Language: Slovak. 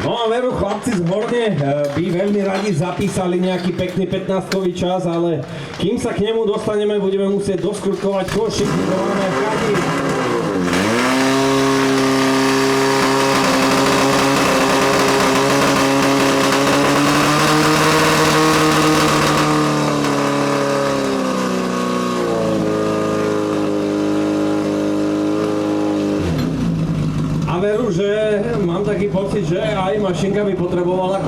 No a veru, chlapci z Horne by veľmi radi zapísali nejaký pekný 15-kový čas, ale kým sa k nemu dostaneme, budeme musieť doskrutkovať košík, to máme v Kati. Veru, že mám taký pocit, že aj mašinka by potrebovala